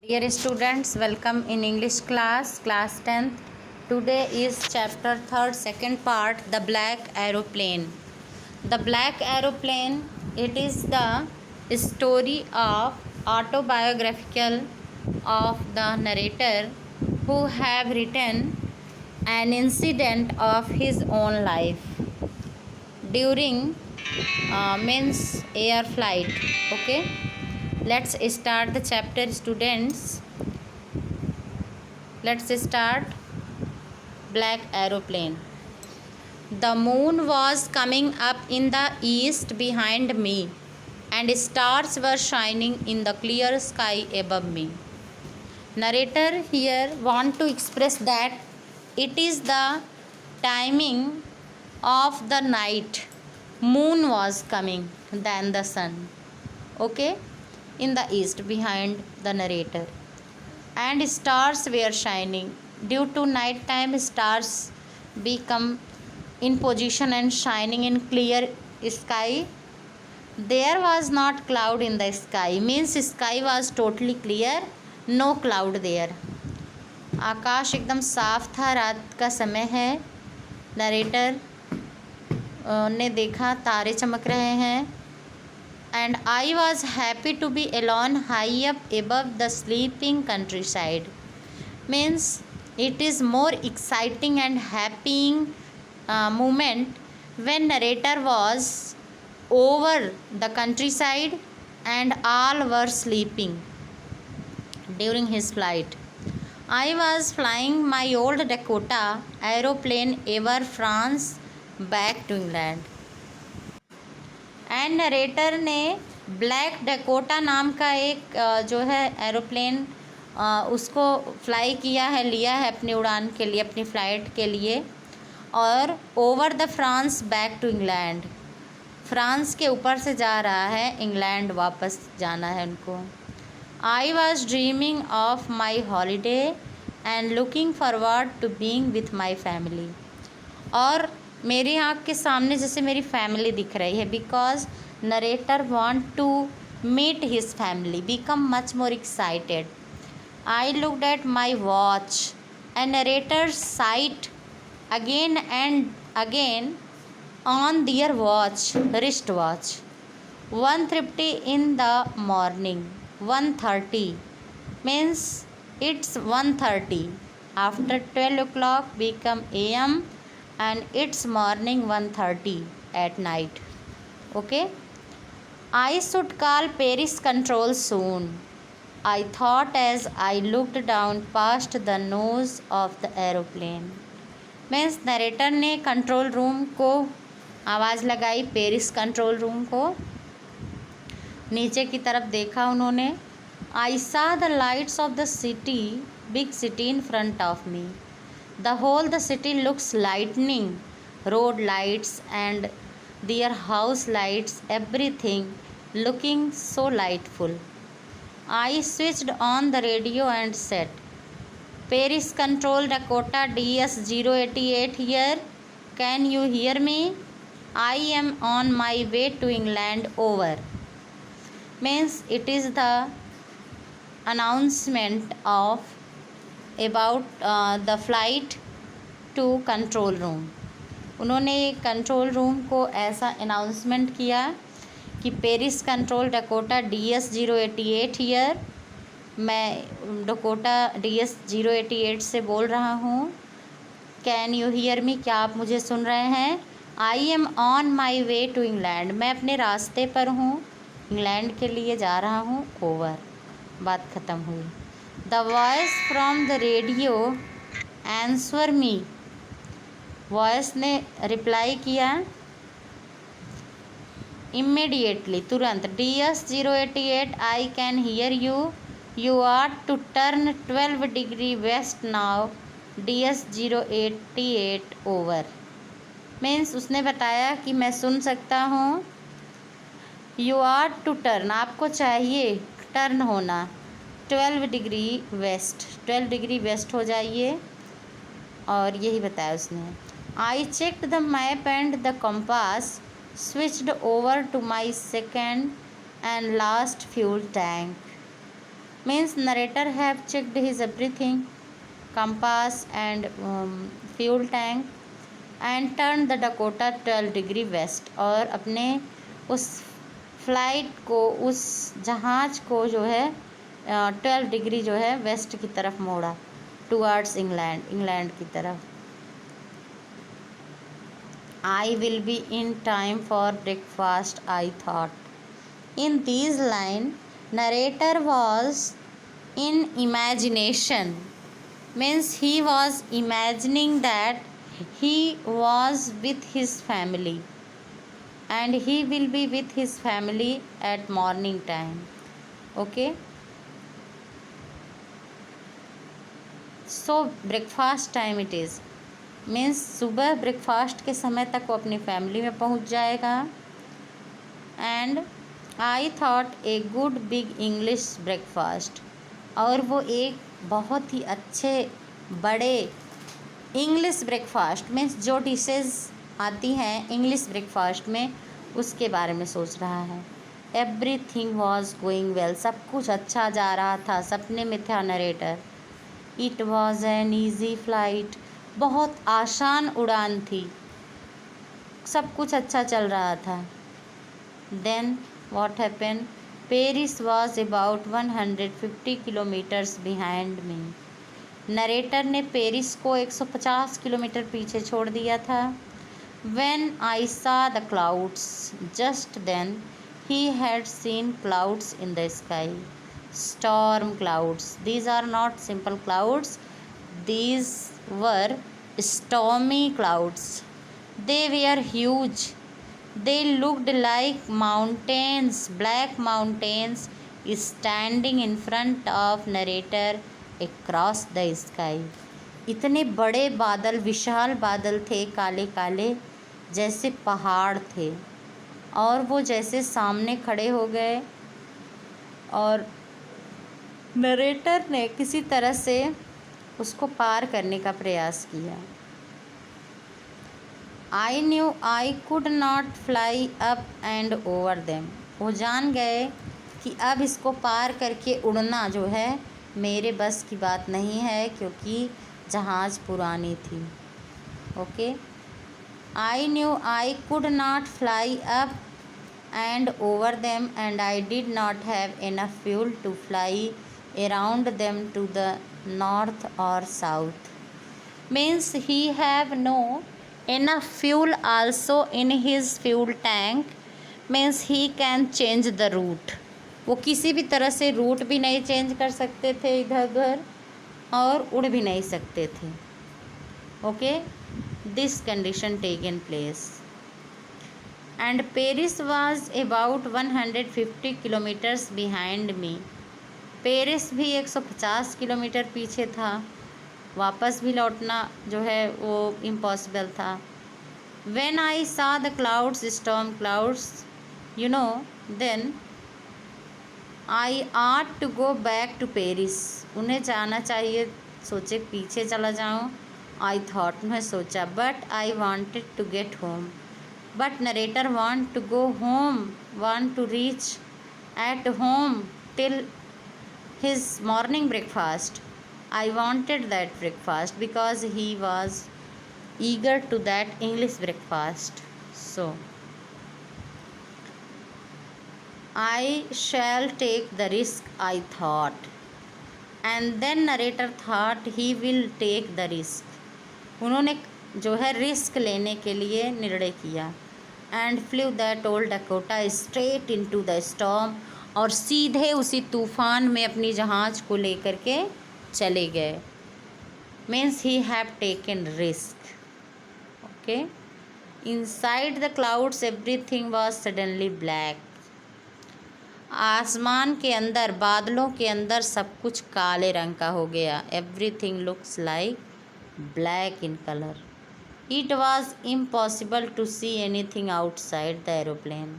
Dear students, welcome in English class 10th. Today is chapter 3rd, second part, the black aeroplane. The black aeroplane, it is the story of autobiographical of the narrator who have written an incident of his own life during men's air flight. Okay, let's start the chapter, students. Let's start. Black aeroplane. The moon was coming up in the east behind me, and stars were shining in the clear sky above me. Narrator here want to express that it is the timing of the night. Moon was coming than the sun. Okay, in the east behind the narrator, and stars were shining. Due to night time, stars become in position and shining in clear sky. There was not cloud in the sky, means sky was totally clear, no cloud there. आकाश एकदम साफ था, रात का समय है. Narrator ने देखा तारे चमक रहे हैं. And I was happy to be alone high up above the sleeping countryside. Means it is more exciting and happy moment when narrator was over the countryside and all were sleeping during his flight. I was flying my old Dakota aeroplane Air France back to England. And narrator ने black Dakota नाम का एक जो है aeroplane उसको fly किया है, लिया है अपनी उड़ान के लिए, अपनी फ़्लाइट के लिए, और over the France back to England, France के ऊपर से जा रहा है, इंग्लैंड वापस जाना है उनको. I was dreaming of my holiday and looking forward to being with my family. और मेरी आँख के सामने जैसे मेरी फैमिली दिख रही है, because narrator want to meet his family, become much more excited. I looked at my watch and narrator sight again and again on their watch, wrist watch. 1:30 in the morning. 1:30 means it's 1:30. After 12 o'clock become AM and it's morning 1:30 at night. Okay, I should call Paris control soon, I thought as I looked down past the nose of the aeroplane. Means narrator ने control room को आवाज़ लगाई, Paris control room को, नीचे की तरफ देखा उन्होंने. आई saw the lights off the city, big city in front of me. The whole the city looks lightning, road lights and their house lights, everything looking so lightful. I switched on the radio and said, Paris control Dakota DS-088 here. Can you hear me? I am on my way to England, over. Means it is the announcement of about the flight to control room. उन्होंने control room को ऐसा announcement किया कि Paris control Dakota DS-088 here, मैं Dakota DS-088 से बोल रहा हूँ. कैन यू हियर मी, क्या आप मुझे सुन रहे हैं? I am on my way to England, मैं अपने रास्ते पर हूँ, इंग्लैंड के लिए जा रहा हूँ. ओवर, बात ख़त्म हुई. The voice from the radio answer me. Voice ने रिप्लाई किया immediately, तुरंत. DS-088 I can hear you. You are to turn 12 degrees west now. DS-088 over. Means उसने बताया कि मैं सुन सकता हूँ. You are to turn, आपको चाहिए टर्न होना, 12 डिग्री वेस्ट, 12 डिग्री वेस्ट हो जाइए, और यही बताया उसने. I checked the map and the compass, switched over to my second and last fuel tank. Means narrator have checked his everything, compass and fuel tank, and turned the Dakota 12 degree west, और अपने उस flight को, उस जहाज़ को जो है 12 degree जो है वेस्ट की तरफ मोड़ा, टुवर्ड्स इंग्लैंड, इंग्लैंड की तरफ. I will be in time for breakfast, I thought. In these lines, narrator was in imagination. Means he was imagining that he was with his family and he will be with his family at morning time. Okay. So breakfast time it is. Means सुबह breakfast के समय तक वो अपनी family में पहुंच जाएगा. And I thought a good big English breakfast, और वो एक बहुत ही अच्छे बड़े इंग्लिश ब्रेकफास्ट मीन्स जो डिशेस आती हैं इंग्लिश ब्रेकफास्ट में, उसके बारे में सोच रहा है. एवरीथिंग वॉज गोइंग वेल, सब कुछ अच्छा जा रहा था. सपने में था narrator. It was an easy flight, बहुत आसान उड़ान थी, सब कुछ अच्छा चल रहा था. Then what happened, Paris was about 150 kilometres behind me. Narrator ने पेरिस को 150 किलोमीटर पीछे छोड़ दिया था. When I saw the clouds, just then he had seen clouds in the sky. Storm clouds, these are not simple clouds, these were stormy clouds. They were huge. They looked like mountains, black mountains, standing in front of narrator across the sky. इतने बड़े बादल, विशाल बादल थे, काले काले जैसे पहाड़ थे, और वो जैसे सामने खड़े हो गए, और नरेटर ने किसी तरह से उसको पार करने का प्रयास किया. आई knew I could not fly up and over them. वो जान गए कि अब इसको पार करके उड़ना जो है मेरे बस की बात नहीं है, क्योंकि जहाज़ पुरानी थी. Okay. I knew I could not fly up and over them and I did not have enough fuel to fly around them to the north or south. Means he have no enough fuel also in his fuel tank. Means he can change the route. वो किसी भी तरह से root भी नहीं change कर सकते थे इधर उधर, और उड़ भी नहीं सकते थे. Okay. This condition taken place and Paris was about 150 kilometres behind me. Paris भी 150 किलोमीटर पीछे था. वापस भी लौटना जो है वो इम्पॉसिबल था. When I saw the clouds, storm clouds, you know, then I ought to go back to Paris. उन्हें जाना चाहिए, सोचे पीछे चला जाऊँ. आई थॉट, मैं सोचा. But I wanted to get home. But narrator want to go home, want to reach at home till his morning breakfast. I wanted that breakfast because he was eager to that English breakfast. So I shall take the risk, I thought. And then narrator thought he will take the risk. उन्होंने जो है risk लेने के लिए निर्णय किया. And flew that old Dakota straight into the storm, और सीधे उसी तूफ़ान में अपनी जहाज़ को लेकर के चले गए. Means he have taken risk. Okay. Inside the clouds everything was suddenly black. आसमान के अंदर, बादलों के अंदर सब कुछ काले रंग का हो गया. Everything looks like black in colour. It was impossible to see anything outside the aeroplane.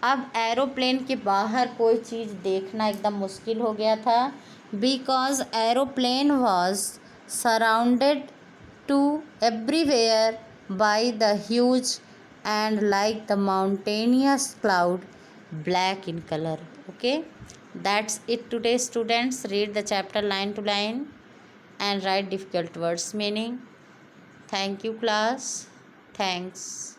अब एरोप्लेन के बाहर कोई चीज़ देखना एकदम मुश्किल हो गया था. Because aeroplane was surrounded to everywhere by the huge and like the mountainous cloud black in colour. Okay. That's it today, students. Read the chapter line to line and write difficult words meaning. Thank you, class. Thanks.